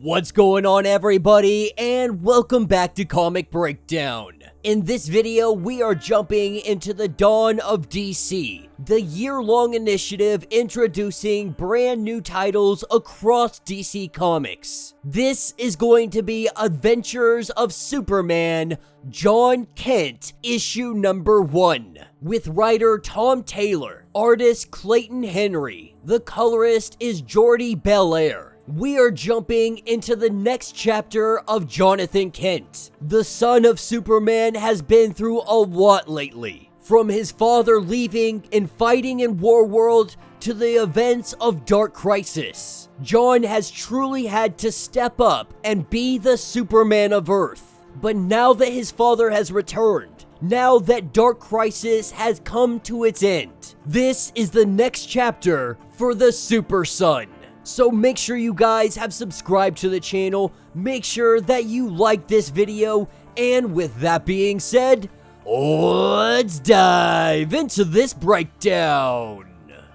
What's going on, everybody, and welcome back to Comic Breakdown. In this video, we are jumping into the dawn of DC, the year-long initiative introducing brand new titles across DC Comics. This is going to be Adventures of Superman, Jon Kent, issue number 1, with writer Tom Taylor, artist Clayton Henry. The colorist is Jordie Bellaire. We are jumping into the next chapter of Jonathan Kent. The son of Superman has been through a lot lately. From his father leaving and fighting in Warworld to the events of Dark Crisis, Jon has truly had to step up and be the Superman of Earth. But now that his father has returned, now that Dark Crisis has come to its end, this is the next chapter for the Super Son. So make sure you guys have subscribed to the channel, make sure that you like this video, and with that being said, let's dive into this breakdown.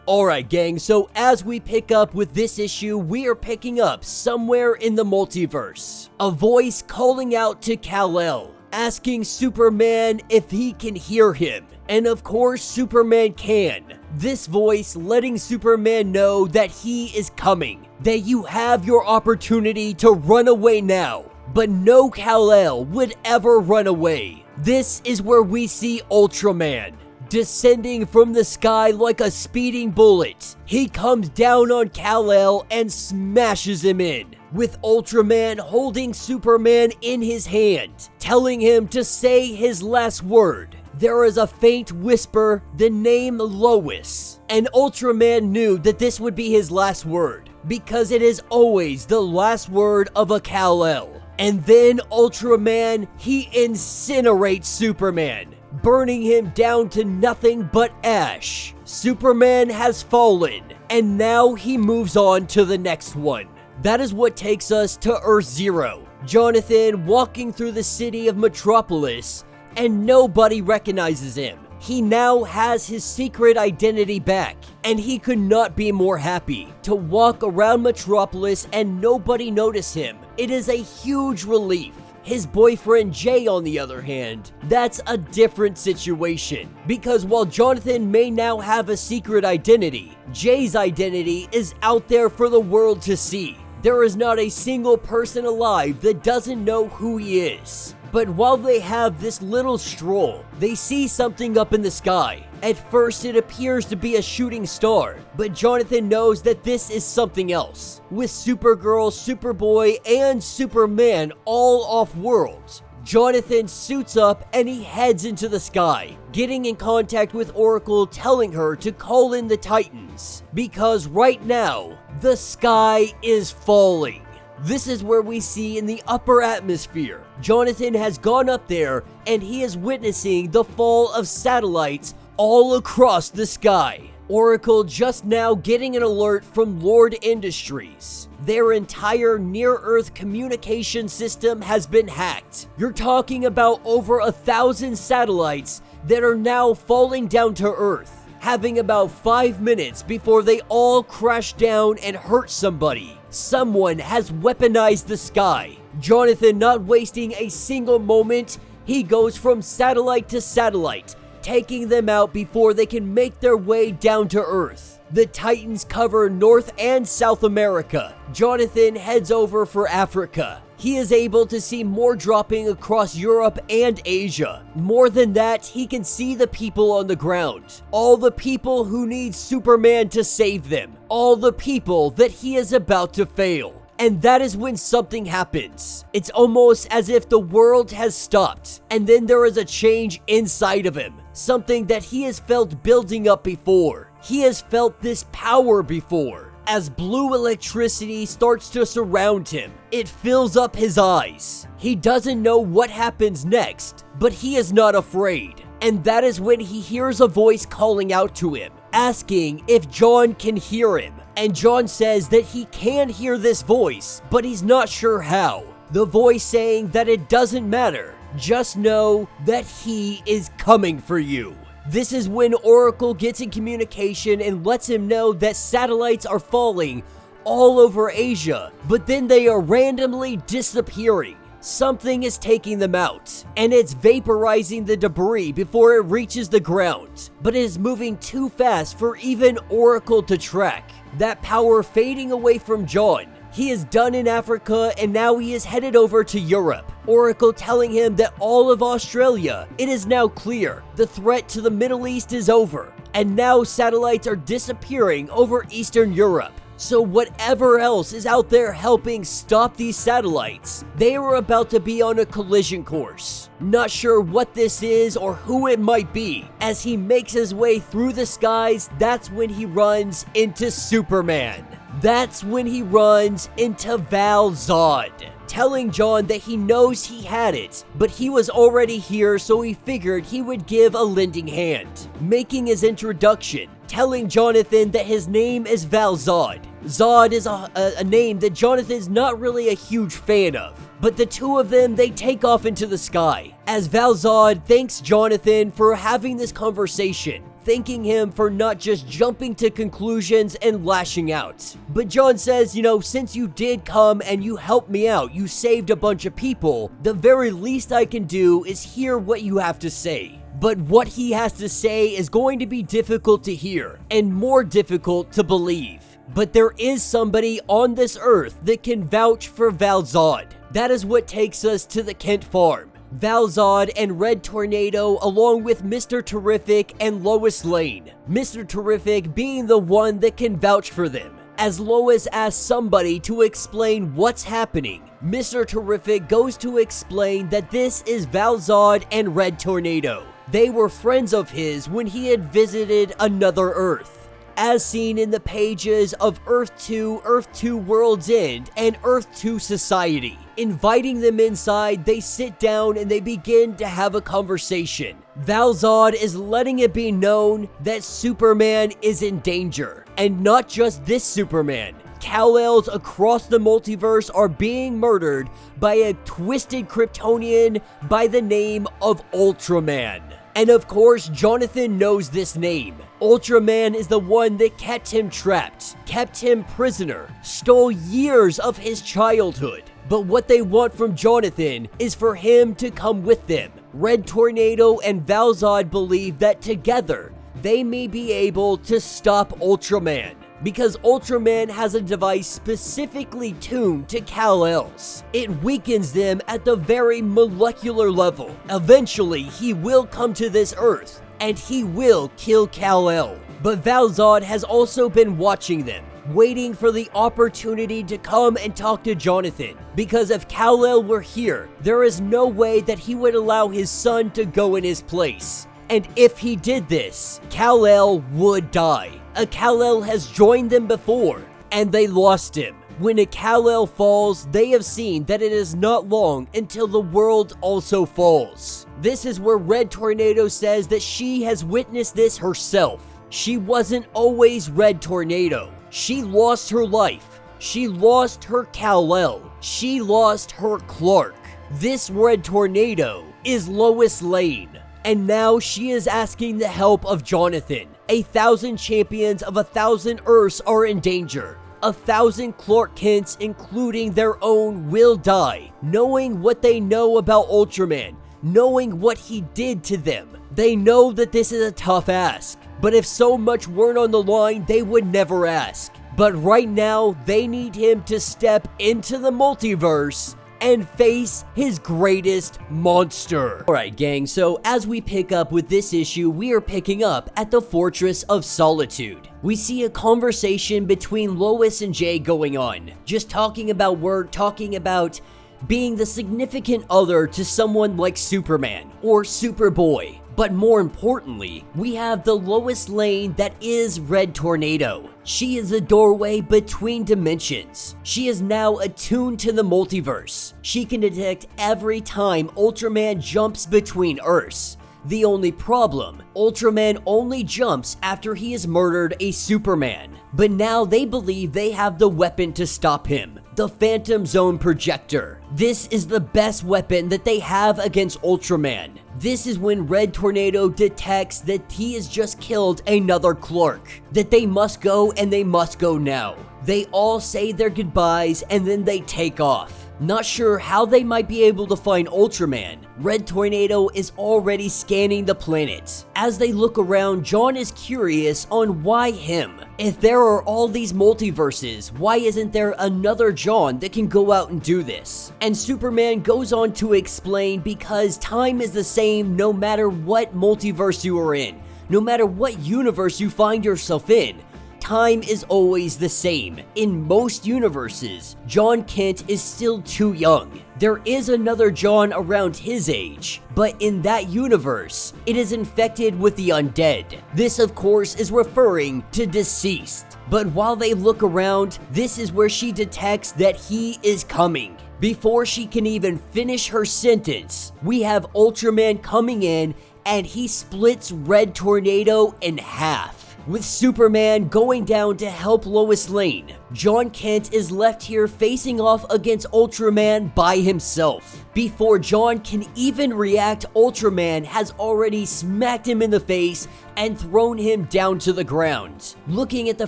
Alright gang, so as we pick up with this issue, we are picking up somewhere in the multiverse. A voice calling out to Kal-El, asking Superman if he can hear him. And of course, Superman can. This voice letting Superman know that he is coming, that you have your opportunity to run away now. But no Kal-El would ever run away. This is where we see Ultraman, descending from the sky like a speeding bullet. He comes down on Kal-El and smashes him in, with Ultraman holding Superman in his hand, telling him to say his last word. There is a faint whisper, the name Lois, and Ultraman knew that this would be his last word, because it is always the last word of a Kal-El. And then Ultraman, he incinerates Superman, burning him down to nothing but ash. Superman has fallen, and now he moves on to the next one. That is what takes us to Earth Zero. Jonathan walking through the city of Metropolis, and nobody recognizes him. He now has his secret identity back, and he could not be more happy to walk around Metropolis and nobody notice him. It is a huge relief. His boyfriend Jay, on the other hand, that's a different situation, because while Jonathan may now have a secret identity, Jay's identity is out there for the world to see. There is not a single person alive that doesn't know who he is. But while they have this little stroll, they see something up in the sky. At first it appears to be a shooting star, but Jonathan knows that this is something else. With Supergirl, Superboy, and Superman all off-world, Jonathan suits up and he heads into the sky, getting in contact with Oracle, telling her to call in the Titans, because right now, the sky is falling. This is where we see in the upper atmosphere, Jonathan has gone up there and he is witnessing the fall of satellites all across the sky. Oracle just now getting an alert from Lord Industries. Their entire near-Earth communication system has been hacked. You're talking about over 1,000 satellites that are now falling down to Earth, having about 5 minutes before they all crash down and hurt somebody. Someone has weaponized the sky. Jonathan, not wasting a single moment, he goes from satellite to satellite, taking them out before they can make their way down to Earth. The Titans cover North and South America. Jonathan heads over for Africa. He is able to see more dropping across Europe and Asia. More than that, he can see the people on the ground. All the people who need Superman to save them. All the people that he is about to fail. And that is when something happens. It's almost as if the world has stopped, and then there is a change inside of him. Something that he has felt building up before. He has felt this power before. As blue electricity starts to surround him, it fills up his eyes. He doesn't know what happens next, but he is not afraid. And that is when he hears a voice calling out to him, asking if Jon can hear him. And Jon says that he can hear this voice, but he's not sure how. The voice saying that it doesn't matter, just know that he is coming for you. This is when Oracle gets in communication and lets him know that satellites are falling all over Asia, but then they are randomly disappearing. Something is taking them out, and it's vaporizing the debris before it reaches the ground, but it is moving too fast for even Oracle to track. That power fading away from Jon. He is done in Africa, and now he is headed over to Europe. Oracle telling him that all of Australia, it is now clear. The threat to the Middle East is over, and now satellites are disappearing over Eastern Europe. So whatever else is out there helping stop these satellites, they are about to be on a collision course. Not sure what this is or who it might be. As he makes his way through the skies, that's when he runs into Superman. That's when he runs into Val-Zod, telling Jon that he knows he had it, but he was already here, so he figured he would give a lending hand. Making his introduction, telling Jonathan that his name is Val-Zod. Zod is a name that Jonathan's not really a huge fan of. But the two of them, they take off into the sky, as Val-Zod thanks Jonathan for having this conversation, thanking him for not just jumping to conclusions and lashing out. But Jon says, since you did come and you helped me out, you saved a bunch of people, the very least I can do is hear what you have to say. But what he has to say is going to be difficult to hear, and more difficult to believe. But there is somebody on this earth that can vouch for Val-Zod. That is what takes us to the Kent farm. Val-Zod and Red Tornado along with Mr. Terrific and Lois Lane. Mr. Terrific being the one that can vouch for them. As Lois asks somebody to explain what's happening, Mr. Terrific goes to explain that this is Val-Zod and Red Tornado. They were friends of his when he had visited another Earth, as seen in the pages of Earth 2, Earth 2 World's End, and Earth 2 Society. Inviting them inside, they sit down and they begin to have a conversation. Val-Zod is letting it be known that Superman is in danger. And not just this Superman. Kal-Els across the multiverse are being murdered by a twisted Kryptonian by the name of Ultraman. And of course, Jonathan knows this name. Ultraman is the one that kept him trapped, kept him prisoner, stole years of his childhood. But what they want from Jonathan is for him to come with them. Red Tornado and Val-Zod believe that together, they may be able to stop Ultraman. Because Ultraman has a device specifically tuned to Kal-Els. It weakens them at the very molecular level. Eventually, he will come to this Earth, and he will kill Kal-El. But Val-Zod has also been watching them, waiting for the opportunity to come and talk to Jonathan. Because if Kal-El were here, there is no way that he would allow his son to go in his place. And if he did this, Kal-El would die. A Kal-El has joined them before, and they lost him. When a Kal-El falls, they have seen that it is not long until the world also falls. This is where Red Tornado says that she has witnessed this herself. She wasn't always Red Tornado. She lost her life. She lost her Kal-El. She lost her Clark. This Red Tornado is Lois Lane. And now she is asking the help of Jonathan. 1,000 champions of 1,000 Earths are in danger. 1,000 Clark Kents, including their own, will die. Knowing what they know about Ultraman, knowing what he did to them, they know that this is a tough ask. But if so much weren't on the line, they would never ask. But right now, they need him to step into the multiverse and face his greatest monster. Alright gang, so as we pick up with this issue, we are picking up at the Fortress of Solitude. We see a conversation between Lois and Jay going on, just talking about work, talking about being the significant other to someone like Superman or Superboy. But more importantly, we have the Lois Lane that is Red Tornado. She is the doorway between dimensions. She is now attuned to the multiverse. She can detect every time Ultraman jumps between Earths. The only problem, Ultraman only jumps after he has murdered a Superman. But now they believe they have the weapon to stop him, the Phantom Zone Projector. This is the best weapon that they have against Ultraman. This is when Red Tornado detects that he has just killed another Clark, that they must go and they must go now. They all say their goodbyes and then they take off. Not sure how they might be able to find Ultraman, Red Tornado is already scanning the planet. As they look around, Jon is curious on why him. If there are all these multiverses, why isn't there another Jon that can go out and do this? And Superman goes on to explain because time is the same no matter what multiverse you are in, no matter what universe you find yourself in. Time is always the same. In most universes, Jon Kent is still too young. There is another Jon around his age, but in that universe, it is infected with the undead. This, of course, is referring to deceased. But while they look around, this is where she detects that he is coming. Before she can even finish her sentence, we have Ultraman coming in and he splits Red Tornado in half. With Superman going down to help Lois Lane, Jon Kent is left here facing off against Ultraman by himself. Before Jon can even react, Ultraman has already smacked him in the face and thrown him down to the ground. Looking at the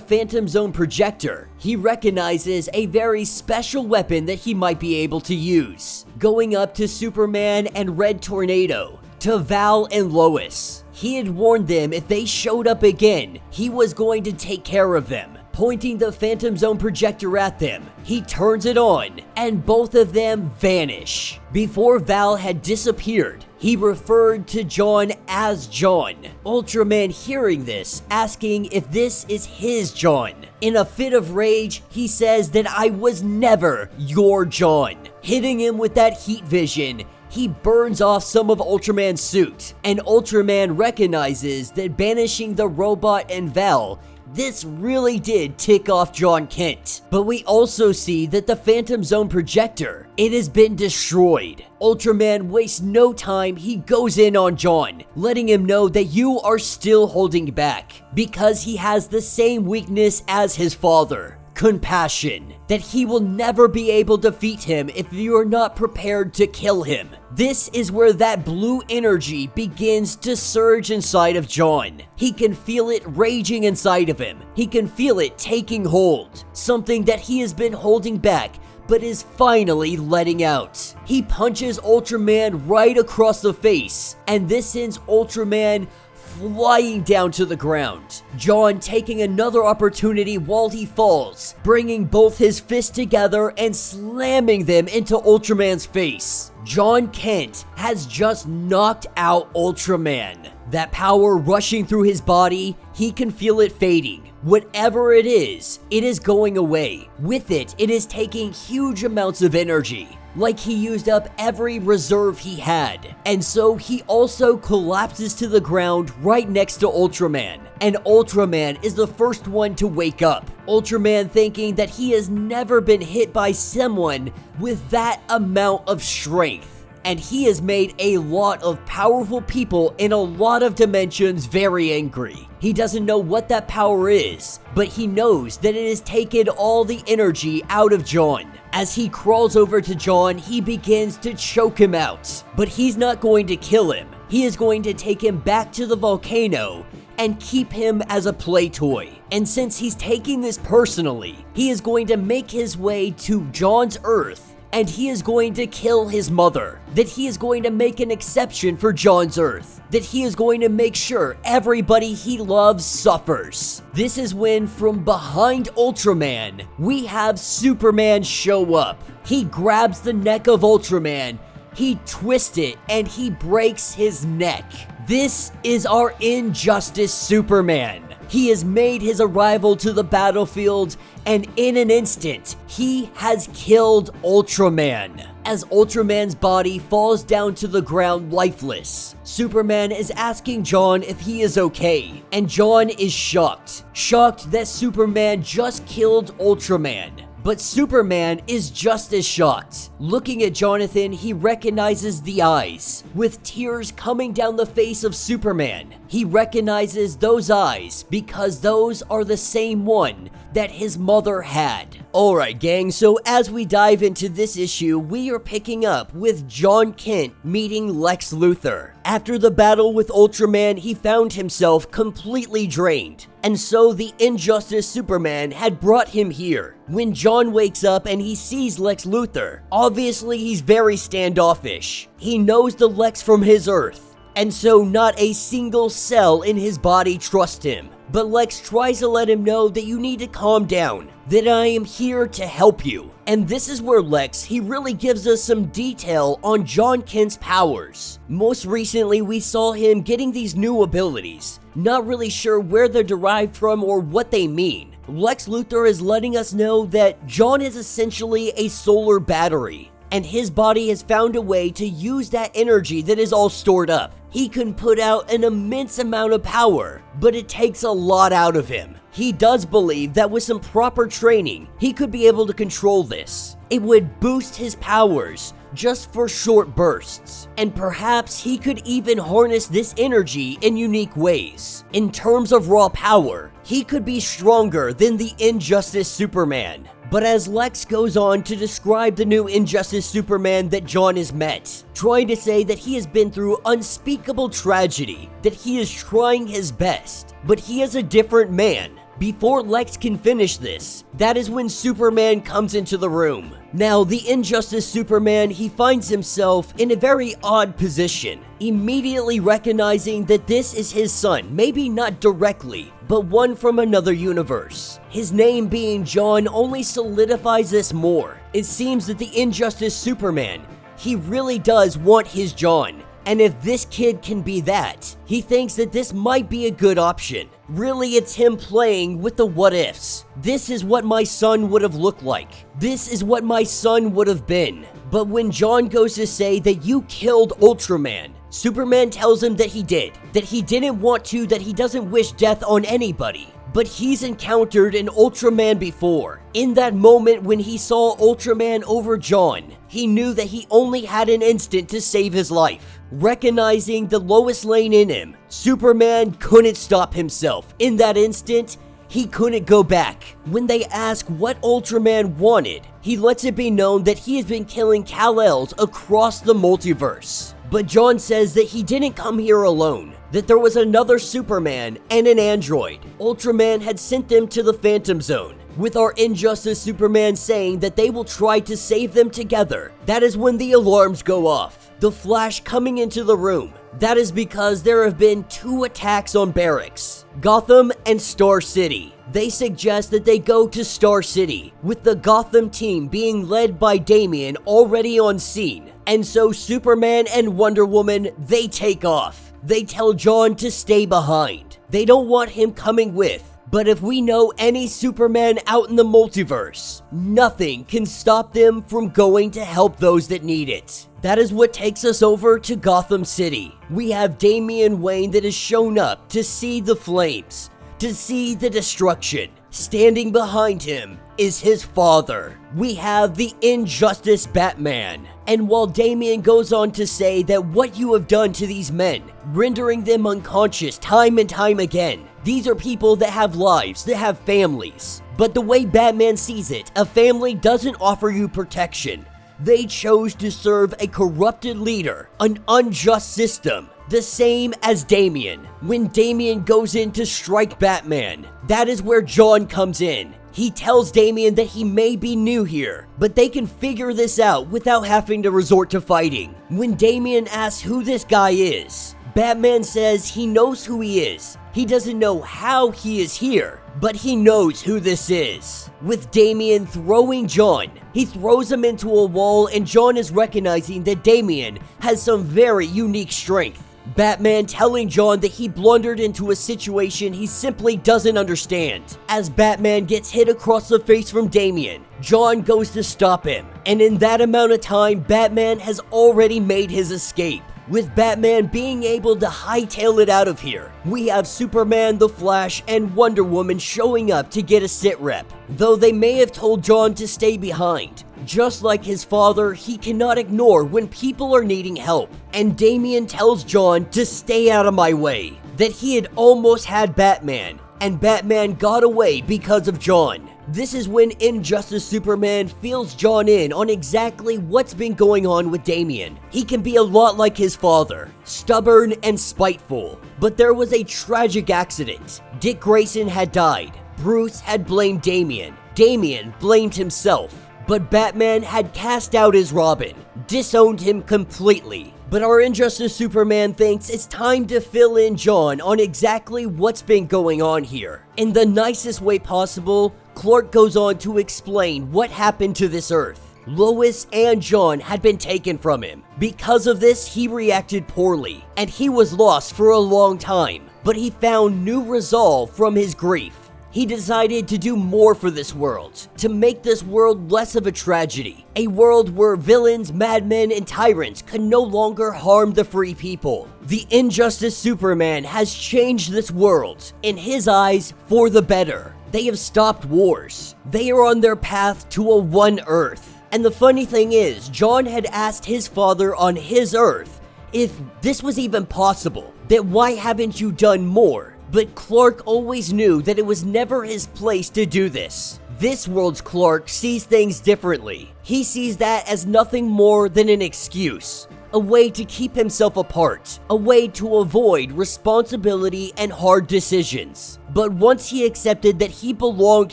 Phantom Zone projector, he recognizes a very special weapon that he might be able to use. Going up to Superman and Red Tornado, to Val and Lois. He had warned them if they showed up again, he was going to take care of them. Pointing the Phantom Zone projector at them, he turns it on, and both of them vanish. Before Val had disappeared, he referred to Jon as Jon. Ultraman hearing this, asking if this is his Jon. In a fit of rage, he says that I was never your Jon. Hitting him with that heat vision, he burns off some of Ultraman's suit, and Ultraman recognizes that banishing the robot and Val, this really did tick off Jon Kent. But we also see that the Phantom Zone projector, it has been destroyed. Ultraman wastes no time, he goes in on Jon, letting him know that you are still holding back, because he has the same weakness as his father. Compassion, that he will never be able to defeat him if you are not prepared to kill him. This is where that blue energy begins to surge inside of Jon. He can feel it raging inside of him. He can feel it taking hold, something that he has been holding back but is finally letting out. He punches Ultraman right across the face, and this sends Ultraman flying down to the ground. Jon taking another opportunity while he falls, bringing both his fists together and slamming them into Ultraman's face. Jon Kent has just knocked out Ultraman. That power rushing through his body, he can feel it fading. Whatever it is going away. With it, it is taking huge amounts of energy. Like he used up every reserve he had. And so he also collapses to the ground right next to Ultraman. And Ultraman is the first one to wake up. Ultraman thinking that he has never been hit by someone with that amount of strength. And he has made a lot of powerful people in a lot of dimensions very angry. He doesn't know what that power is, but he knows that it has taken all the energy out of Jon. As he crawls over to Jon, he begins to choke him out. But he's not going to kill him. He is going to take him back to the volcano and keep him as a play toy. And since he's taking this personally, he is going to make his way to Jon's Earth, and he is going to kill his mother. That he is going to make an exception for Jon's Earth. That he is going to make sure everybody he loves suffers. This is when, from behind Ultraman, we have Superman show up. He grabs the neck of Ultraman, he twists it, and he breaks his neck. This is our Injustice Superman. He has made his arrival to the battlefield, and in an instant, he has killed Ultraman. As Ultraman's body falls down to the ground lifeless, Superman is asking Jon if he is okay, and Jon is shocked. Shocked that Superman just killed Ultraman. But Superman is just as shocked. Looking at Jonathan, he recognizes the eyes. With tears coming down the face of Superman, He recognizes those eyes because those are the same one that his mother had. Alright gang, so as we dive into this issue, we are picking up with Jon Kent meeting Lex Luthor. After the battle with Ultraman, he found himself completely drained, and so the Injustice Superman had brought him here. When Jon wakes up and he sees Lex Luthor, obviously he's very standoffish. He knows the Lex from his Earth, and so not a single cell in his body trusts him. But Lex tries to let him know that you need to calm down, that I am here to help you. And this is where Lex, he really gives us some detail on Jon Kent's powers. Most recently, we saw him getting these new abilities, not really sure where they're derived from or what they mean. Lex Luthor is letting us know that Jon is essentially a solar battery, and his body has found a way to use that energy that is all stored up. He can put out an immense amount of power, but it takes a lot out of him. He does believe that with some proper training, he could be able to control this. It would boost his powers just for short bursts, and perhaps he could even harness this energy in unique ways. In terms of raw power, he could be stronger than the Injustice Superman. But as Lex goes on to describe the new Injustice Superman that Jon has met, trying to say that he has been through unspeakable tragedy, that he is trying his best, but he is a different man. Before Lex can finish this, that is when Superman comes into the room. Now, the Injustice Superman, he finds himself in a very odd position, immediately recognizing that this is his son, maybe not directly, but one from another universe. His name being Jon only solidifies this more. It seems that the Injustice Superman, he really does want his Jon. And if this kid can be that, he thinks that this might be a good option. Really, it's him playing with the what ifs. This is what my son would have looked like. This is what my son would have been. But when Jon goes to say that you killed Ultraman, Superman tells him that he did, that he didn't want to, that he doesn't wish death on anybody. But he's encountered an Ultraman before. In that moment when he saw Ultraman over Jon, he knew that he only had an instant to save his life. Recognizing the Lois Lane in him, Superman couldn't stop himself. In that instant, he couldn't go back. When they ask what Ultraman wanted, he lets it be known that he has been killing Kal-Els across the multiverse. But Jon says that he didn't come here alone, that there was another Superman and an android. Ultraman had sent them to the Phantom Zone, with our Injustice Superman saying that they will try to save them together. That is when the alarms go off. The Flash coming into the room. That is because there have been 2 attacks on barracks, Gotham and Star City. They suggest that they go to Star City, with the Gotham team being led by Damian already on scene. And so Superman and Wonder Woman, they take off. They tell Jon to stay behind. They don't want him coming with. But if we know any Superman out in the multiverse, nothing can stop them from going to help those that need it. That is what takes us over to Gotham City. We have Damian Wayne that has shown up to see the flames, to see the destruction. Standing behind him is his father. We have the Injustice Batman. And while Damian goes on to say that what you have done to these men, rendering them unconscious time and time again, these are people that have lives, that have families. But the way Batman sees it, a family doesn't offer you protection. They chose to serve a corrupted leader, an unjust system, the same as Damian. When Damian goes in to strike Batman, that is where Jon comes in. He tells Damian that he may be new here, but they can figure this out without having to resort to fighting. When Damian asks who this guy is, Batman says he knows who he is. He doesn't know how he is here, but he knows who this is. With Damian throwing Jon, he throws him into a wall, and Jon is recognizing that Damian has some very unique strength. Batman telling Jon that he blundered into a situation he simply doesn't understand. As Batman gets hit across the face from Damian, Jon goes to stop him, and in that amount of time, Batman has already made his escape. With Batman being able to hightail it out of here, we have Superman, the Flash, and Wonder Woman showing up to get a sit rep. Though they may have told Jon to stay behind, just like his father, he cannot ignore when people are needing help. And Damian tells Jon to stay out of my way. that he had almost had Batman, and Batman got away because of Jon. This is when Injustice Superman fills Jon in on exactly what's been going on with Damian. He can be a lot like his father, stubborn and spiteful, but there was a tragic accident. Dick Grayson had died. Bruce had blamed Damian. Damian blamed himself. But Batman had cast out his Robin, disowned him completely. But our Injustice Superman thinks it's time to fill in Jon on exactly what's been going on here. In the nicest way possible, Clark goes on to explain what happened to this Earth. Lois and Jon had been taken from him. Because of this, he reacted poorly, and he was lost for a long time. But he found new resolve from his grief. He decided to do more for this world, to make this world less of a tragedy. A world where villains, madmen, and tyrants could no longer harm the free people. The Injustice Superman has changed this world, in his eyes, for the better. They have stopped wars. They are on their path to a one Earth. And the funny thing is, Jon had asked his father on his Earth if this was even possible, that why haven't you done more? But Clark always knew that it was never his place to do this. This world's Clark sees things differently. He sees that as nothing more than an excuse. A way to keep himself apart. A way to avoid responsibility and hard decisions. But once he accepted that he belonged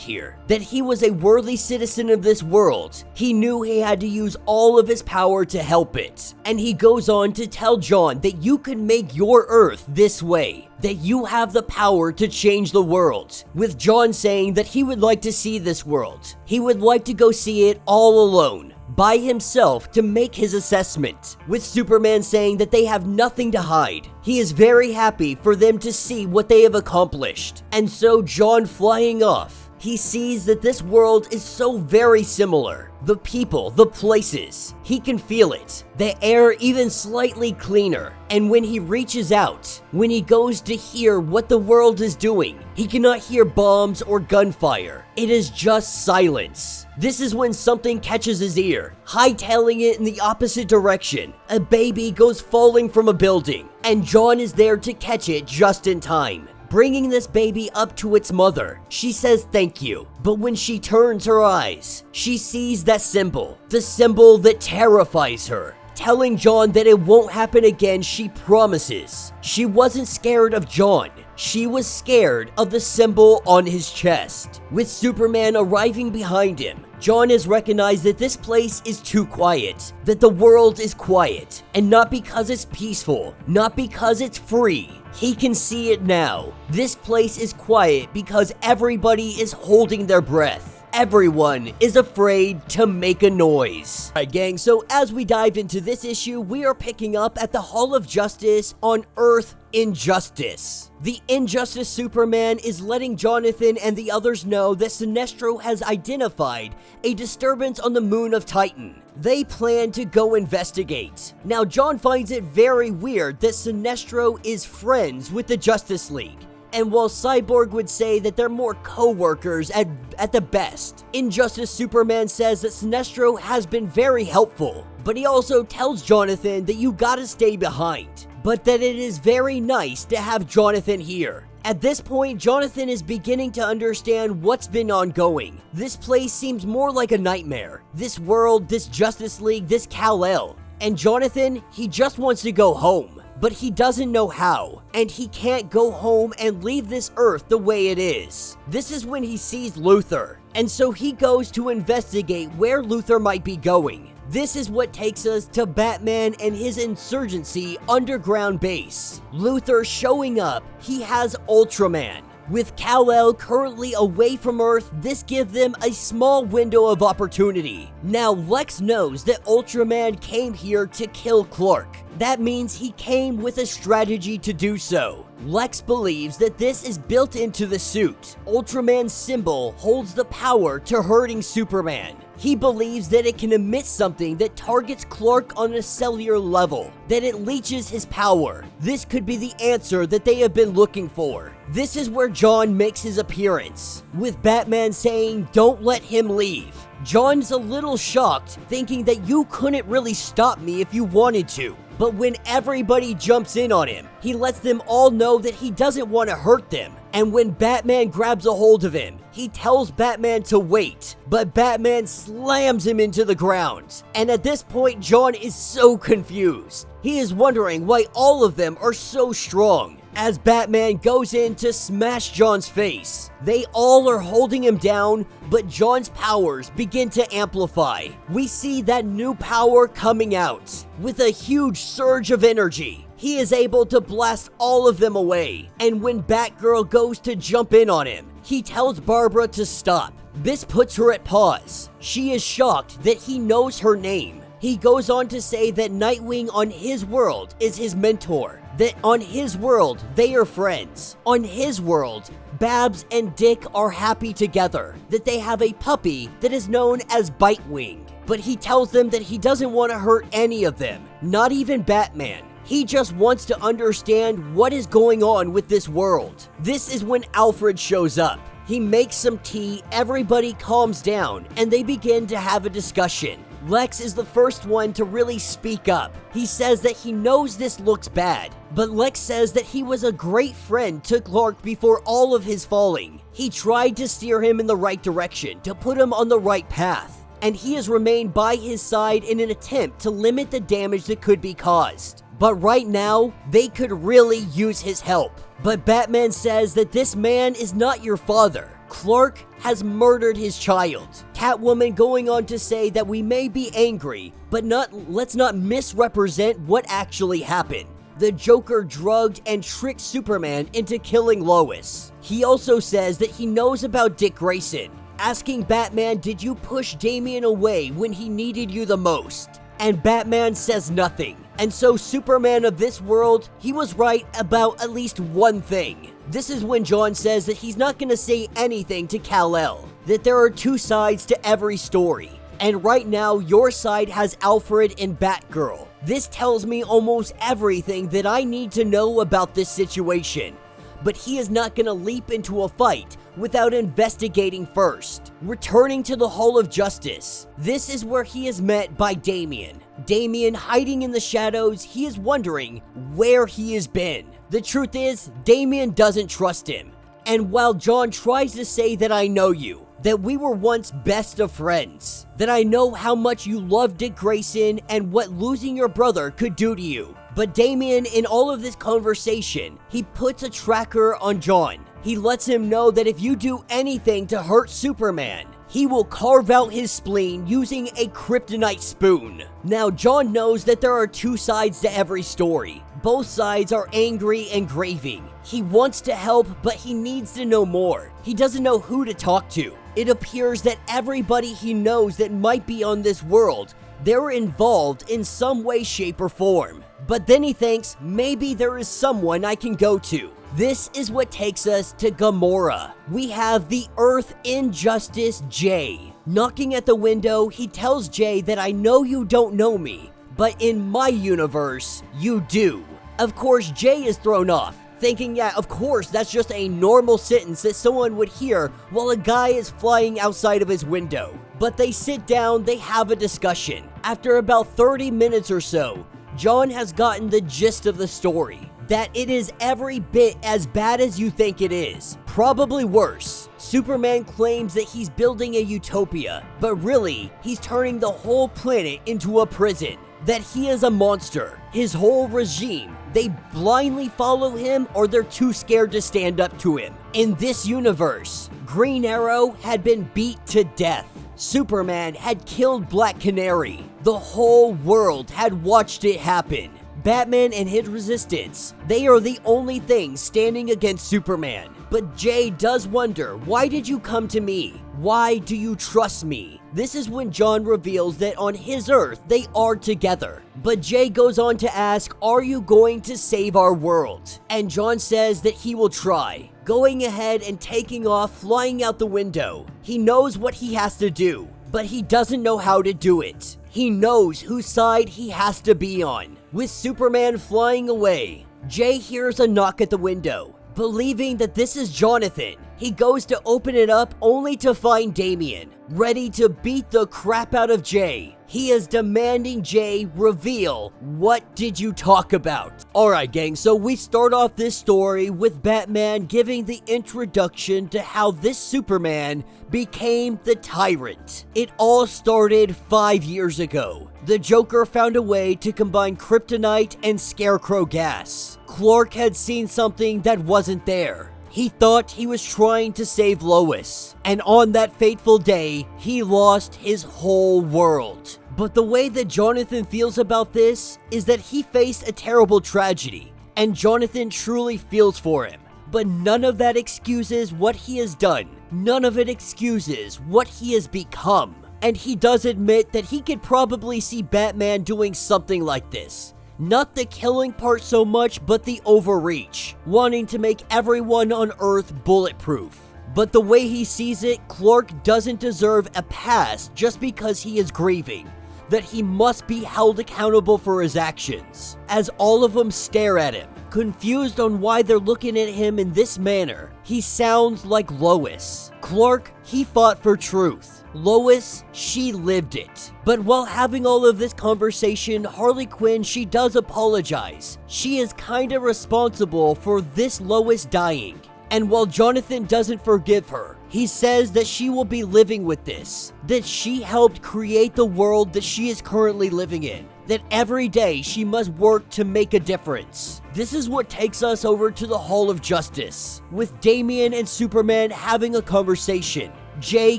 here, that he was a worthy citizen of this world, he knew he had to use all of his power to help it. And he goes on to tell Jon that you can make your Earth this way, that you have the power to change the world. With Jon saying that he would like to see this world. He would like to go see it all alone, by himself, to make his assessment. With Superman saying that they have nothing to hide. He is very happy for them to see what they have accomplished. And so Jon flying off, he sees that this world is so very similar. The people, the places, he can feel it. The air even slightly cleaner. And when he reaches out, when he goes to hear what the world is doing, he cannot hear bombs or gunfire. It is just silence. This is when something catches his ear, hightailing it in the opposite direction. A baby goes falling from a building, and Jon is there to catch it just in time. Bringing this baby up to its mother, she says thank you. But when she turns her eyes, she sees that symbol, the symbol that terrifies her. Telling Jon that it won't happen again, she promises. She wasn't scared of Jon. She was scared of the symbol on his chest. With Superman arriving behind him, Jon has recognized that this place is too quiet, that the world is quiet, and not because it's peaceful, not because it's free. He can see it now. This place is quiet because everybody is holding their breath. Everyone is afraid to make a noise. Alright gang, so as we dive into this issue, we are picking up at the Hall of Justice on Earth Injustice. The Injustice Superman is letting Jonathan and the others know that Sinestro has identified a disturbance on the moon of Titan. They plan to go investigate. Now Jon finds it very weird that Sinestro is friends with the Justice League. And while Cyborg would say that they're more co-workers at the best, Injustice Superman says that Sinestro has been very helpful. But he also tells Jonathan that you gotta stay behind, but that it is very nice to have Jonathan here. At this point, Jonathan is beginning to understand what's been ongoing. This place seems more like a nightmare. This world, this Justice League, this Kal-El. And Jonathan, he just wants to go home. But he doesn't know how, and he can't go home and leave this Earth the way it is. This is when he sees Luthor, and so he goes to investigate where Luthor might be going. This is what takes us to Batman and his insurgency underground base. Luthor showing up, he has Ultraman. With Kal-El currently away from Earth, this gives them a small window of opportunity. Now Lex knows that Ultraman came here to kill Clark. That means he came with a strategy to do so. Lex believes that this is built into the suit. Ultraman's symbol holds the power to hurting Superman. He believes that it can emit something that targets Clark on a cellular level, that it leeches his power. This could be the answer that they have been looking for. This is where Jon makes his appearance, with Batman saying, "Don't let him leave." Jon's a little shocked, thinking that you couldn't really stop me if you wanted to. But when everybody jumps in on him, he lets them all know that he doesn't want to hurt them. And when Batman grabs a hold of him, he tells Batman to wait, but Batman slams him into the ground. And at this point, Jon is so confused. He is wondering why all of them are so strong. As Batman goes in to smash Jon's face, they all are holding him down, but Jon's powers begin to amplify. We see that new power coming out. With a huge surge of energy, he is able to blast all of them away. And when Batgirl goes to jump in on him, he tells Barbara to stop. This puts her at pause. She is shocked that he knows her name. He goes on to say that Nightwing on his world is his mentor, that on his world they are friends. On his world, Babs and Dick are happy together, that they have a puppy that is known as Bitewing. But he tells them that he doesn't want to hurt any of them, not even Batman. He just wants to understand what is going on with this world. This is when Alfred shows up. He makes some tea, everybody calms down, and they begin to have a discussion. Lex is the first one to really speak up. He says that he knows this looks bad, but Lex says that he was a great friend to Clark before all of his falling. He tried to steer him in the right direction, to put him on the right path, and he has remained by his side in an attempt to limit the damage that could be caused. But right now, they could really use his help. But Batman says that this man is not your father. Clark has murdered his child. Catwoman going on to say that we may be angry, but let's not misrepresent what actually happened. The Joker drugged and tricked Superman into killing Lois. He also says that he knows about Dick Grayson, asking Batman, did you push Damian away when he needed you the most? And Batman says nothing. And so Superman of this world, he was right about at least one thing. This is when Jon says that he's not going to say anything to Kal-El, that there are two sides to every story. And right now, your side has Alfred and Batgirl. This tells me almost everything that I need to know about this situation. But he is not going to leap into a fight without investigating first. Returning to the Hall of Justice, this is where he is met by Damian. Damian, hiding in the shadows, he is wondering where he has been. The truth is, Damian doesn't trust him. And while Jon tries to say that I know you, that we were once best of friends, that I know how much you love Dick Grayson and what losing your brother could do to you. But Damian, in all of this conversation, he puts a tracker on Jon. He lets him know that if you do anything to hurt Superman, he will carve out his spleen using a kryptonite spoon. Now, Jon knows that there are two sides to every story. Both sides are angry and grieving. He wants to help, but he needs to know more. He doesn't know who to talk to. It appears that everybody he knows that might be on this world, they're involved in some way, shape, or form. But then he thinks, maybe there is someone I can go to. This is what takes us to Gamora. We have the Earth Injustice Jay. Knocking at the window, he tells Jay that I know you don't know me, but in my universe, you do. Of course, Jay is thrown off, thinking, yeah, of course, that's just a normal sentence that someone would hear while a guy is flying outside of his window. But they sit down, they have a discussion. After about 30 minutes or so, Jon has gotten the gist of the story, that it is every bit as bad as you think it is, probably worse. Superman claims that he's building a utopia, but really, he's turning the whole planet into a prison, that he is a monster. His whole regime, they blindly follow him or they're too scared to stand up to him. In this universe, Green Arrow had been beat to death. Superman had killed Black Canary. The whole world had watched it happen. Batman and his resistance, they are the only things standing against Superman. But Jay does wonder, why did you come to me? Why do you trust me? This is when Jon reveals that on his Earth, they are together. But Jay goes on to ask, are you going to save our world? And Jon says that he will try, going ahead and taking off, flying out the window. He knows what he has to do, but he doesn't know how to do it. He knows whose side he has to be on. With Superman flying away, Jay hears a knock at the window. Believing that this is Jonathan, he goes to open it up only to find Damian, ready to beat the crap out of Jay. He is demanding Jay reveal, what did you talk about? Alright gang, so we start off this story with Batman giving the introduction to how this Superman became the Tyrant. It all started 5 years ago. The Joker found a way to combine kryptonite and scarecrow gas. Clark had seen something that wasn't there. He thought he was trying to save Lois, and on that fateful day, he lost his whole world. But the way that Jonathan feels about this is that he faced a terrible tragedy, and Jonathan truly feels for him. But none of that excuses what he has done. None of it excuses what he has become. And he does admit that he could probably see Batman doing something like this. Not the killing part so much, but the overreach, wanting to make everyone on Earth bulletproof. But the way he sees it, Clark doesn't deserve a pass just because he is grieving, that he must be held accountable for his actions. As all of them stare at him, confused on why they're looking at him in this manner, he sounds like Lois. Clark, he fought for truth. Lois, she lived it. But while having all of this conversation, Harley Quinn, she does apologize. She is kinda responsible for this Lois dying. And while Jonathan doesn't forgive her, he says that she will be living with this, that she helped create the world that she is currently living in, that every day she must work to make a difference. This is what takes us over to the Hall of Justice, with Damian and Superman having a conversation. Jay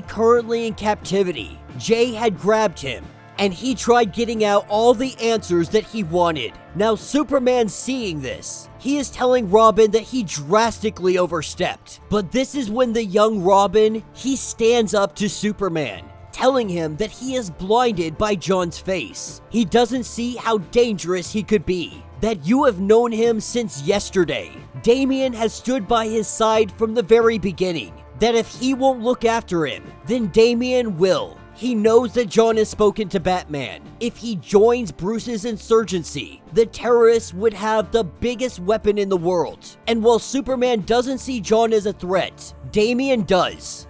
currently in captivity. Jay had grabbed him, and he tried getting out all the answers that he wanted. Now Superman seeing this, he is telling Robin that he drastically overstepped. But this is when the young Robin, he stands up to Superman, telling him that he is blinded by Jon's face. He doesn't see how dangerous he could be, that you have known him since yesterday. Damian has stood by his side from the very beginning, that if he won't look after him, then Damian will. He knows that Jon has spoken to Batman. If he joins Bruce's insurgency, the terrorists would have the biggest weapon in the world. And while Superman doesn't see Jon as a threat, Damian does.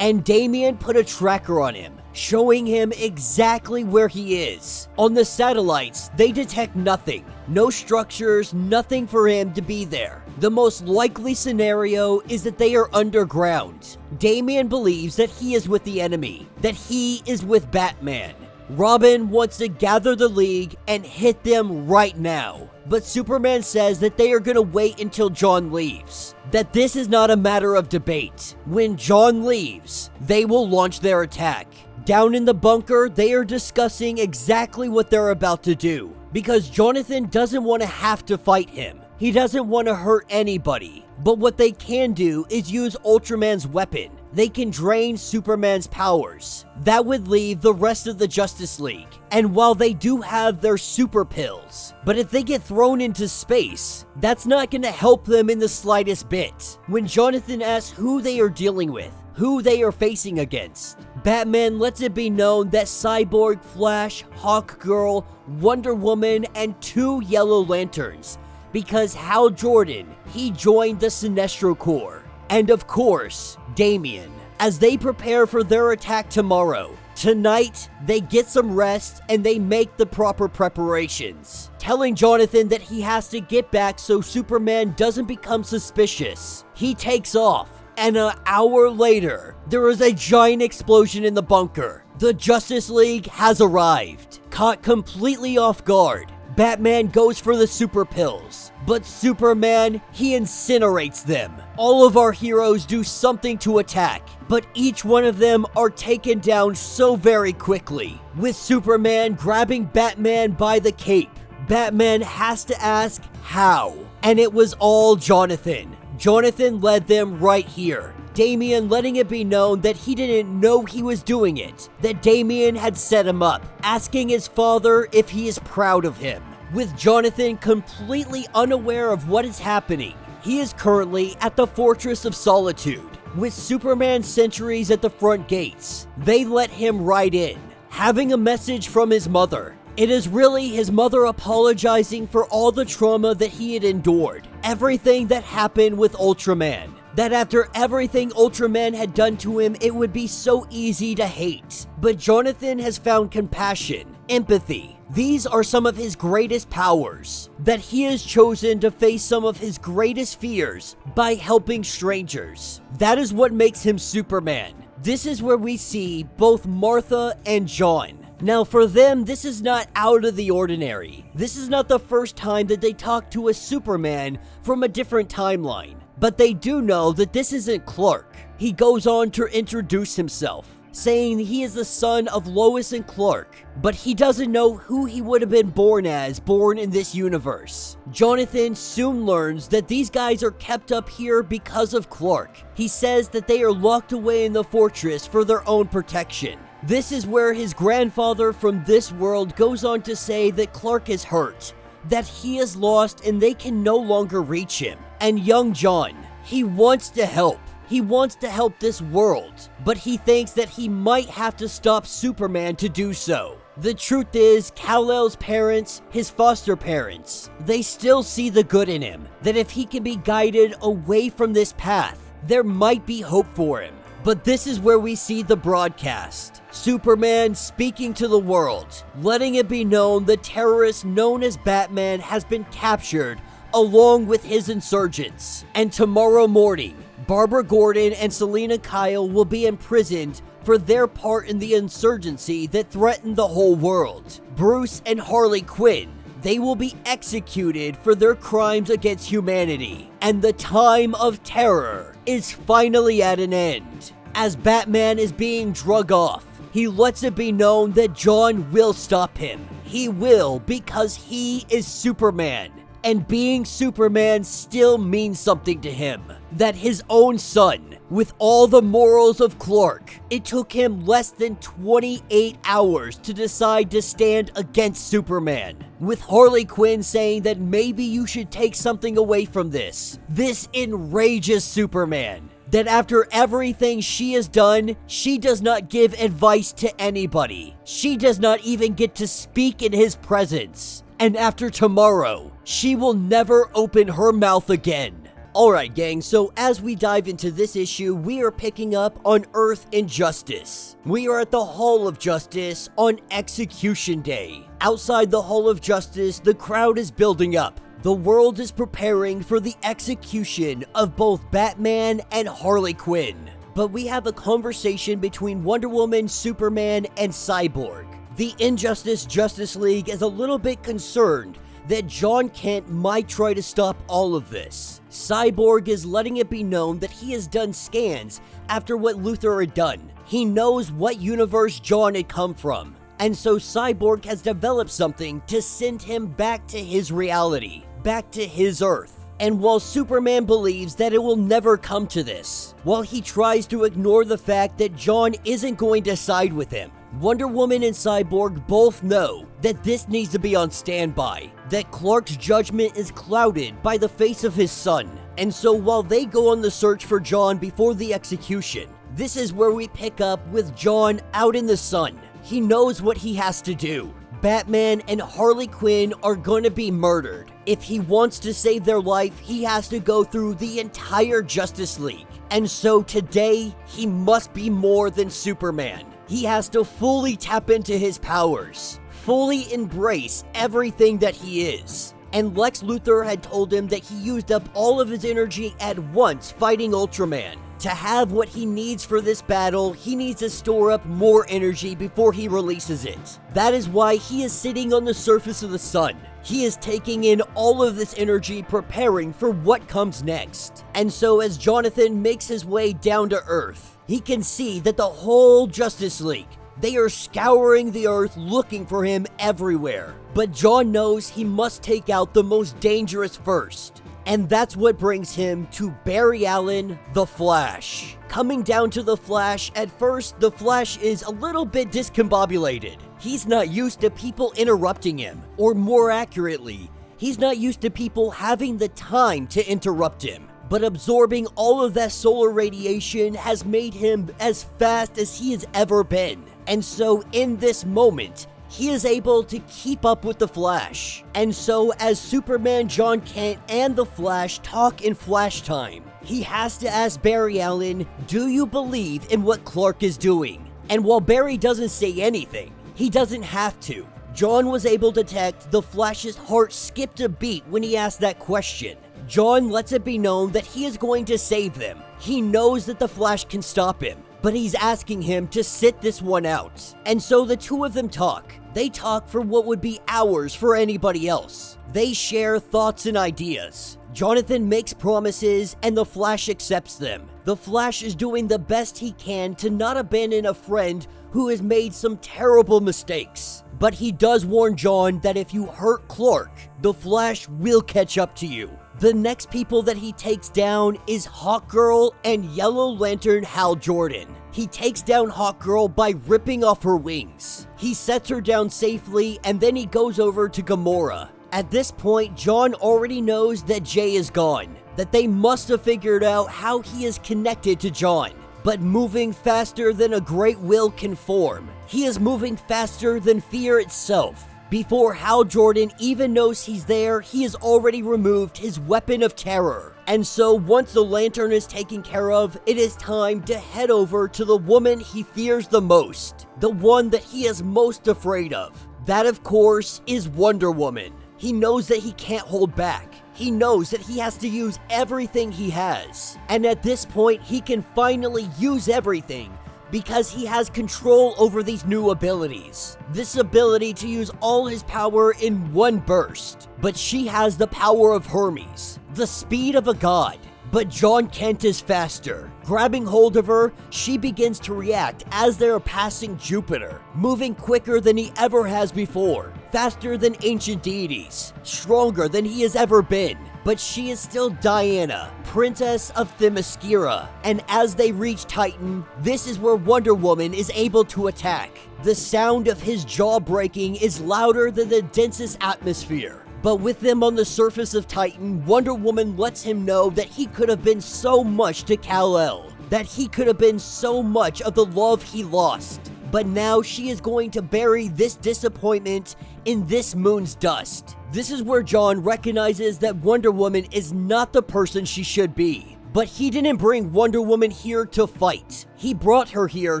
And Damian put a tracker on him, showing him exactly where he is. On the satellites, they detect nothing. No structures, nothing for him to be there. The most likely scenario is that they are underground. Damian believes that he is with the enemy, that he is with Batman. Robin wants to gather the League and hit them right now. But Superman says that they are going to wait until Jon leaves. That this is not a matter of debate. When Jon leaves, they will launch their attack. Down in the bunker, they are discussing exactly what they're about to do. Because Jonathan doesn't want to have to fight him. He doesn't want to hurt anybody. But what they can do is use Ultraman's weapon. They can drain Superman's powers. That would leave the rest of the Justice League. And while they do have their super pills, but if they get thrown into space, that's not going to help them in the slightest bit. When Jonathan asks who they are dealing with, who they are facing against, Batman lets it be known that Cyborg, Flash, Hawkgirl, Wonder Woman, and 2 Yellow Lanterns, because Hal Jordan, he joined the Sinestro Corps. And of course, Damian, as they prepare for their attack tomorrow. Tonight, they get some rest and they make the proper preparations, telling Jonathan that he has to get back so Superman doesn't become suspicious. He takes off, and an hour later, there is a giant explosion in the bunker. The Justice League has arrived. Caught completely off guard, Batman goes for the super pills, but Superman, he incinerates them. All of our heroes do something to attack, but each one of them are taken down so very quickly. With Superman grabbing Batman by the cape, Batman has to ask how, and it was all Jonathan. Jonathan led them right here. Damian letting it be known that he didn't know he was doing it, that Damian had set him up, asking his father if he is proud of him. With Jonathan completely unaware of what is happening, he is currently at the Fortress of Solitude, with Superman sentries at the front gates. They let him right in, having a message from his mother. It is really his mother apologizing for all the trauma that he had endured, everything that happened with Ultraman. that after everything Ultraman had done to him, it would be so easy to hate. But Jonathan has found compassion, empathy. These are some of his greatest powers, that he has chosen to face some of his greatest fears by helping strangers. That is what makes him Superman. This is where we see both Martha and Jon. Now for them, this is not out of the ordinary. This is not the first time that they talk to a Superman from a different timeline. But they do know that this isn't Clark. He goes on to introduce himself, saying he is the son of Lois and Clark, but he doesn't know who he would have been born in this universe. Jonathan soon learns that these guys are kept up here because of Clark. He says that they are locked away in the fortress for their own protection. This is where his grandfather from this world goes on to say that Clark is hurt, that he is lost and they can no longer reach him. And young Jon, he wants to help. He wants to help this world, but he thinks that he might have to stop Superman to do so. The truth is, Kal-El's parents, his foster parents, they still see the good in him, that if he can be guided away from this path, there might be hope for him. But this is where we see the broadcast. Superman speaking to the world, letting it be known the terrorist known as Batman has been captured along with his insurgents. And tomorrow morning, Barbara Gordon and Selina Kyle will be imprisoned for their part in the insurgency that threatened the whole world. Bruce and Harley Quinn, they will be executed for their crimes against humanity. And the time of terror is finally at an end. As Batman is being drug off, he lets it be known that Jon will stop him. He will, because he is Superman. And being Superman still means something to him. That his own son, with all the morals of Clark, it took him less than 28 hours to decide to stand against Superman. With Harley Quinn saying that maybe you should take something away from this. This enrages Superman. That after everything she has done, she does not give advice to anybody. She does not even get to speak in his presence. And after tomorrow, she will never open her mouth again. Alright gang, so as we dive into this issue, we are picking up on Earth Injustice. We are at the Hall of Justice on Execution Day. Outside the Hall of Justice, the crowd is building up. The world is preparing for the execution of both Batman and Harley Quinn. But we have a conversation between Wonder Woman, Superman, and Cyborg. The Injustice Justice League is a little bit concerned that Jon Kent might try to stop all of this. Cyborg is letting it be known that he has done scans after what Luthor had done. He knows what universe Jon had come from. And so Cyborg has developed something to send him back to his reality, back to his Earth. And while Superman believes that it will never come to this, while he tries to ignore the fact that Jon isn't going to side with him, Wonder Woman and Cyborg both know that this needs to be on standby, that Clark's judgment is clouded by the face of his son. And so while they go on the search for Jon before the execution, this is where we pick up with Jon out in the sun. He knows what he has to do. Batman and Harley Quinn are going to be murdered. If he wants to save their life, he has to go through the entire Justice League. And so today, he must be more than Superman. He has to fully tap into his powers, fully embrace everything that he is. And Lex Luthor had told him that he used up all of his energy at once fighting Ultraman. To have what he needs for this battle, he needs to store up more energy before he releases it. That is why he is sitting on the surface of the sun. He is taking in all of this energy, preparing for what comes next. And so as Jonathan makes his way down to Earth, he can see that the whole Justice League, they are scouring the Earth looking for him everywhere. But Jon knows he must take out the most dangerous first. And that's what brings him to Barry Allen, the Flash. Coming down to the Flash, at first, the Flash is a little bit discombobulated. He's not used to people interrupting him, or more accurately, he's not used to people having the time to interrupt him. But absorbing all of that solar radiation has made him as fast as he has ever been. And so in this moment, he is able to keep up with the Flash. And so as Superman, Jon Kent, and the Flash talk in Flash time, he has to ask Barry Allen, do you believe in what Clark is doing? And while Barry doesn't say anything, he doesn't have to. Jon was able to detect the Flash's heart skipped a beat when he asked that question. Jon lets it be known that he is going to save them. He knows that the Flash can stop him, but he's asking him to sit this one out. And so the two of them talk. They talk for what would be hours for anybody else. They share thoughts and ideas. Jonathan makes promises and the Flash accepts them. The Flash is doing the best he can to not abandon a friend who has made some terrible mistakes. But he does warn Jon that if you hurt Clark, the Flash will catch up to you. The next people that he takes down is Hawkgirl and Yellow Lantern Hal Jordan. He takes down Hawkgirl by ripping off her wings. He sets her down safely and then he goes over to Gamora. At this point, Jon already knows that Jay is gone, that they must have figured out how he is connected to Jon. But moving faster than a great will can form, he is moving faster than fear itself. Before Hal Jordan even knows he's there, he has already removed his weapon of terror. And so once the Lantern is taken care of, it is time to head over to the woman he fears the most, the one that he is most afraid of. That, of course, is Wonder Woman. He knows that he can't hold back. He knows that he has to use everything he has. And at this point, he can finally use everything because he has control over these new abilities. This ability to use all his power in one burst. But she has the power of Hermes, the speed of a god. But Jon Kent is faster. Grabbing hold of her, she begins to react as they are passing Jupiter, moving quicker than he ever has before, faster than ancient deities, stronger than he has ever been. But she is still Diana, Princess of Themyscira, and as they reach Titan, this is where Wonder Woman is able to attack. The sound of his jaw breaking is louder than the densest atmosphere. But with them on the surface of Titan, Wonder Woman lets him know that he could have been so much to Kal-El, that he could have been so much of the love he lost. But now she is going to bury this disappointment in this moon's dust. This is where Jon recognizes that Wonder Woman is not the person she should be. But he didn't bring Wonder Woman here to fight. He brought her here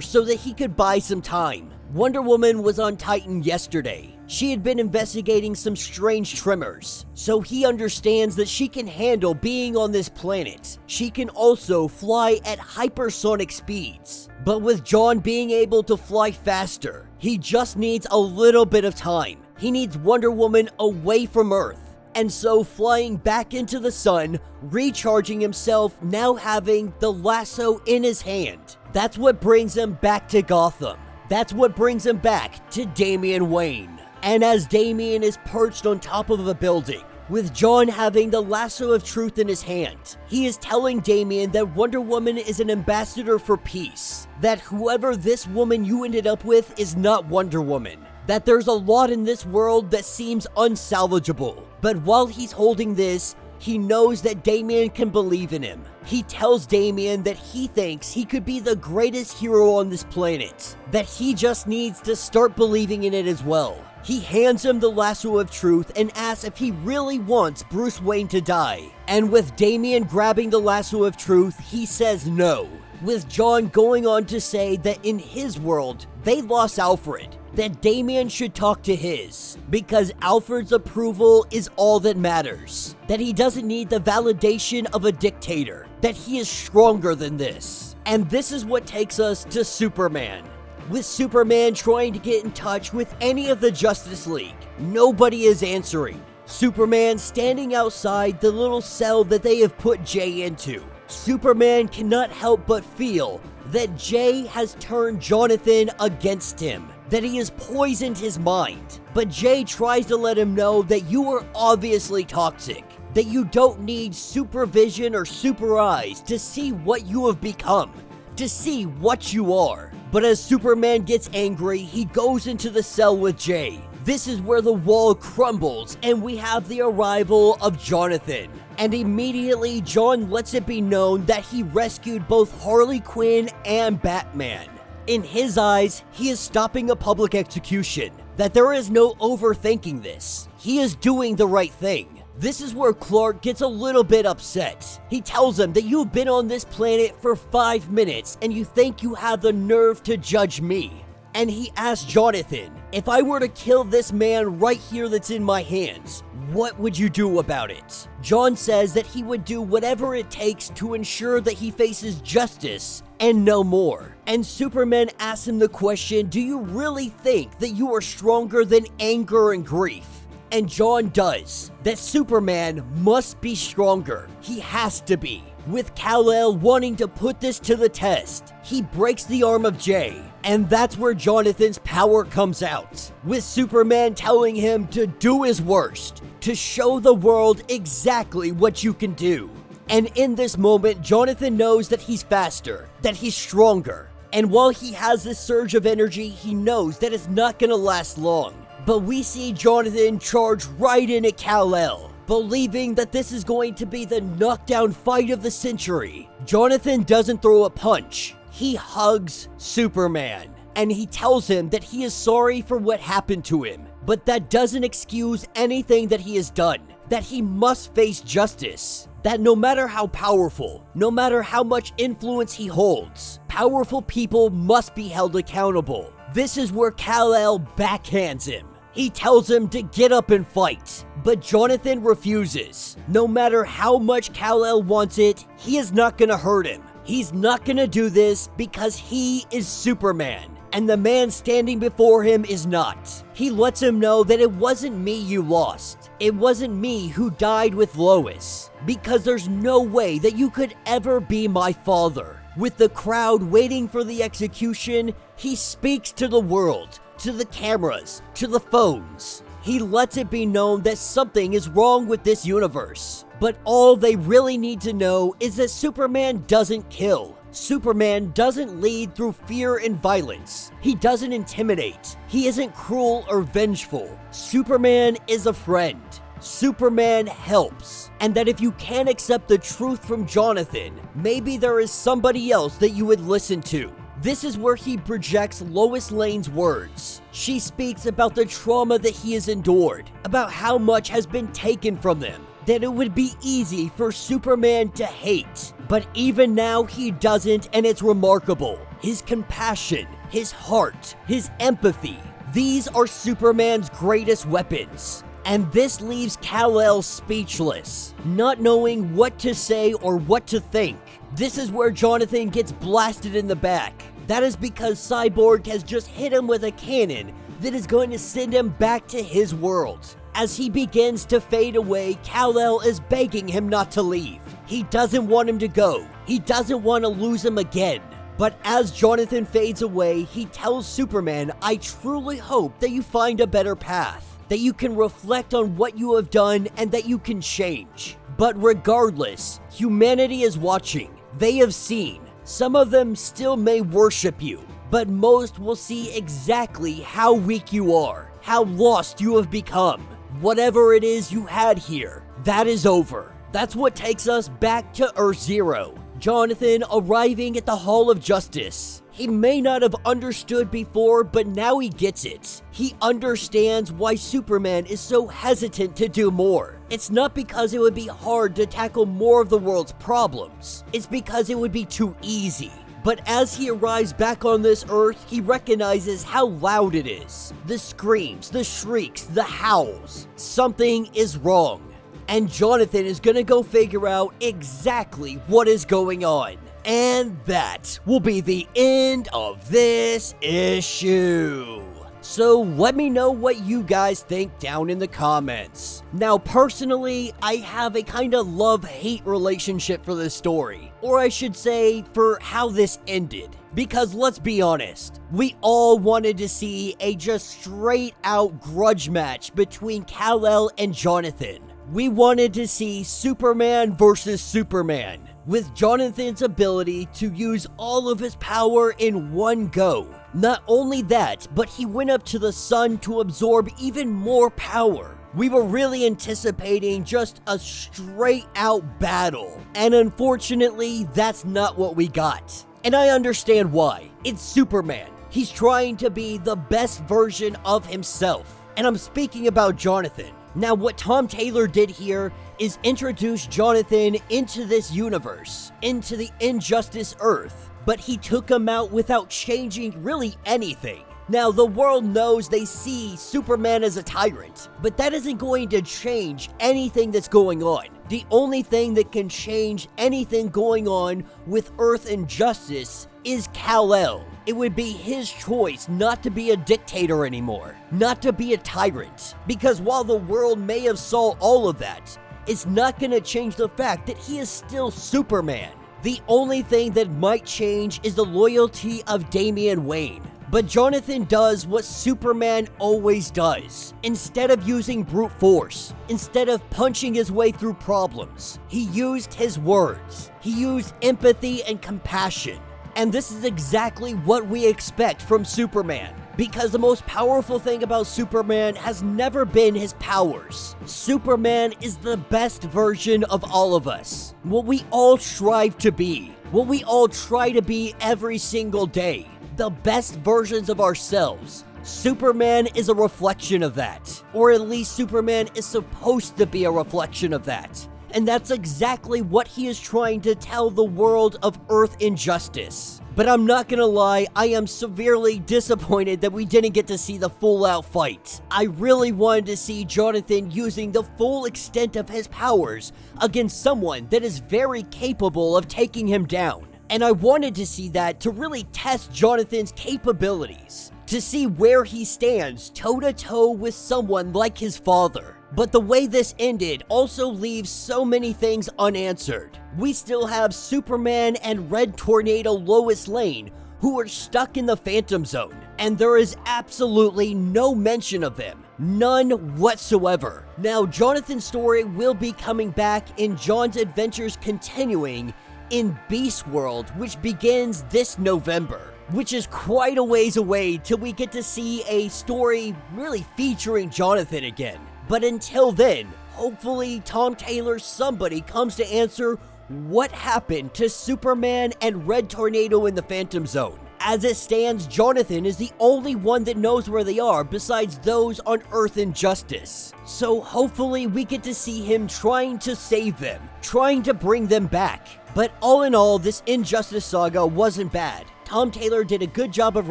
so that he could buy some time. Wonder Woman was on Titan yesterday. She had been investigating some strange tremors, so he understands that she can handle being on this planet. She can also fly at hypersonic speeds. But with Jon being able to fly faster, he just needs a little bit of time. He needs Wonder Woman away from Earth. And so flying back into the sun, recharging himself, now having the lasso in his hand. That's what brings him back to Gotham. That's what brings him back to Damian Wayne. And as Damian is perched on top of a building, with Jon having the lasso of truth in his hand, he is telling Damian that Wonder Woman is an ambassador for peace. That whoever this woman you ended up with is not Wonder Woman. That there's a lot in this world that seems unsalvageable. But while he's holding this, he knows that Damian can believe in him. He tells Damian that he thinks he could be the greatest hero on this planet. That he just needs to start believing in it as well. He hands him the lasso of truth and asks if he really wants Bruce Wayne to die. And with Damian grabbing the lasso of truth, he says no. With Jon going on to say that in his world, they lost Alfred. That Damian should talk to his, because Alfred's approval is all that matters. That he doesn't need the validation of a dictator. That he is stronger than this. And this is what takes us to Superman. With Superman trying to get in touch with any of the Justice League, nobody is answering. Superman standing outside the little cell that they have put Jay into. Superman cannot help but feel that Jay has turned Jonathan against him, that he has poisoned his mind. But Jay tries to let him know that you are obviously toxic, that you don't need supervision or super eyes to see what you have become, to see what you are. But as Superman gets angry, he goes into the cell with Jay. This is where the wall crumbles and we have the arrival of Jonathan. And immediately, Jon lets it be known that he rescued both Harley Quinn and Batman. In his eyes, he is stopping a public execution. that there is no overthinking this. He is doing the right thing. This is where Clark gets a little bit upset. He tells him that you've been on this planet for 5 minutes and you think you have the nerve to judge me. And he asks Jonathan, if I were to kill this man right here that's in my hands, what would you do about it? Jon says that he would do whatever it takes to ensure that he faces justice and no more. And Superman asks him the question, do you really think that you are stronger than anger and grief? And Jon does. That Superman must be stronger. He has to be. With Kal-El wanting to put this to the test, he breaks the arm of Jay, and that's where Jonathan's power comes out, with Superman telling him to do his worst, to show the world exactly what you can do. And in this moment, Jonathan knows that he's faster, that he's stronger, and while he has this surge of energy, he knows that it's not gonna last long. But we see Jonathan charge right in at Kal-El, believing that this is going to be the knockdown fight of the century. Jonathan doesn't throw a punch. He hugs Superman, and he tells him that he is sorry for what happened to him, but that doesn't excuse anything that he has done, that he must face justice, that no matter how powerful, no matter how much influence he holds, powerful people must be held accountable. This is where Kal-El backhands him. He tells him to get up and fight, but Jonathan refuses. No matter how much Kal-El wants it, he is not gonna hurt him. He's not gonna do this because he is Superman, and the man standing before him is not. He lets him know that it wasn't me you lost. It wasn't me who died with Lois, because there's no way that you could ever be my father. With the crowd waiting for the execution, he speaks to the world, to the cameras, to the phones. He lets it be known that something is wrong with this universe. But all they really need to know is that Superman doesn't kill. Superman doesn't lead through fear and violence. He doesn't intimidate. He isn't cruel or vengeful. Superman is a friend. Superman helps. And that if you can't accept the truth from Jonathan, maybe there is somebody else that you would listen to. This is where he projects Lois Lane's words. She speaks about the trauma that he has endured, about how much has been taken from them, that it would be easy for Superman to hate. But even now he doesn't, and it's remarkable. His compassion, his heart, his empathy, these are Superman's greatest weapons. And this leaves Kal-El speechless, not knowing what to say or what to think. This is where Jonathan gets blasted in the back. That is because Cyborg has just hit him with a cannon that is going to send him back to his world. As he begins to fade away, Kal-El is begging him not to leave. He doesn't want him to go. He doesn't want to lose him again. But as Jonathan fades away, he tells Superman, I truly hope that you find a better path, that you can reflect on what you have done and that you can change. But regardless, humanity is watching. They have seen. Some of them still may worship you, but most will see exactly how weak you are, how lost you have become. Whatever it is you had here, that is over. That's what takes us back to Earth Zero. Jonathan arriving at the Hall of Justice. He may not have understood before, but now he gets it. He understands why Superman is so hesitant to do more. It's not because it would be hard to tackle more of the world's problems. It's because it would be too easy. But as he arrives back on this Earth, he recognizes how loud it is. The screams, the shrieks, the howls. Something is wrong. And Jonathan is gonna go figure out exactly what is going on. And that will be the end of this issue. So let me know what you guys think down in the comments. Now personally, I have a kind of love-hate relationship for this story. Or I should say, for how this ended. Because let's be honest, we all wanted to see a just straight out grudge match between Kal-El and Jonathan. We wanted to see Superman versus Superman, with Jonathan's ability to use all of his power in one go. Not only that, but he went up to the sun to absorb even more power. We were really anticipating just a straight out battle, and unfortunately, that's not what we got. And I understand why. It's Superman. He's trying to be the best version of himself. And I'm speaking about Jonathan. Now, what Tom Taylor did here is introduce Jonathan into this universe, into the Injustice Earth, but he took him out without changing really anything. Now, the world knows they see Superman as a tyrant, but that isn't going to change anything that's going on. The only thing that can change anything going on with Earth Injustice is Kal-El. It would be his choice not to be a dictator anymore, not to be a tyrant, because while the world may have saw all of that, it's not going to change the fact that he is still Superman. The only thing that might change is the loyalty of Damian Wayne. But Jonathan does what Superman always does. Instead of using brute force, instead of punching his way through problems, he used his words. He used empathy and compassion. And this is exactly what we expect from Superman. Because the most powerful thing about Superman has never been his powers. Superman is the best version of all of us. What we all strive to be. What we all try to be every single day. The best versions of ourselves. Superman is a reflection of that. Or at least Superman is supposed to be a reflection of that. And that's exactly what he is trying to tell the world of Earth Injustice. But I'm not gonna lie, I am severely disappointed that we didn't get to see the full-out fight. I really wanted to see Jonathan using the full extent of his powers against someone that is very capable of taking him down. And I wanted to see that to really test Jonathan's capabilities, to see where he stands toe-to-toe with someone like his father. But the way this ended also leaves so many things unanswered. We still have Superman and Red Tornado Lois Lane, who are stuck in the Phantom Zone, and there is absolutely no mention of them. None whatsoever. Now, Jonathan's story will be coming back in Jon's Adventures Continuing in Beast World, which begins this November, which is quite a ways away till we get to see a story really featuring Jonathan again. But until then, hopefully Tom Taylor somebody comes to answer what happened to Superman and Red Tornado in the Phantom Zone. As it stands, Jonathan is the only one that knows where they are besides those on Earth Injustice. So hopefully we get to see him trying to save them, trying to bring them back. But all in all, this Injustice saga wasn't bad. Tom Taylor did a good job of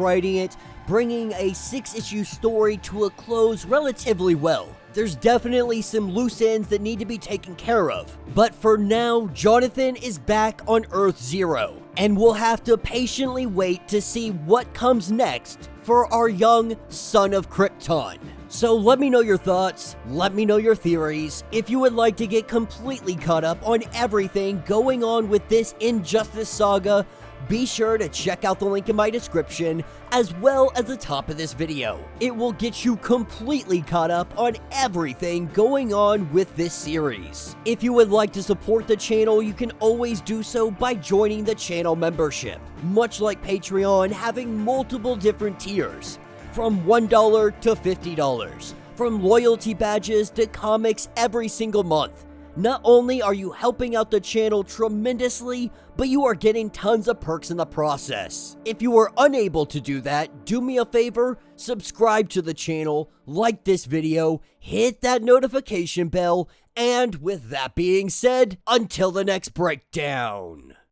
writing it, bringing a 6-issue story to a close relatively well. There's definitely some loose ends that need to be taken care of. But for now, Jonathan is back on Earth Zero, and we'll have to patiently wait to see what comes next for our young son of Krypton. So let me know your thoughts, let me know your theories. If you would like to get completely caught up on everything going on with this Injustice saga, be sure to check out the link in my description, as well as the top of this video. It will get you completely caught up on everything going on with this series. If you would like to support the channel, you can always do so by joining the channel membership. Much like Patreon, having multiple different tiers, from $1 to $50, from loyalty badges to comics every single month. Not only are you helping out the channel tremendously, but you are getting tons of perks in the process. If you are unable to do that, do me a favor, subscribe to the channel, like this video, hit that notification bell, and with that being said, until the next breakdown.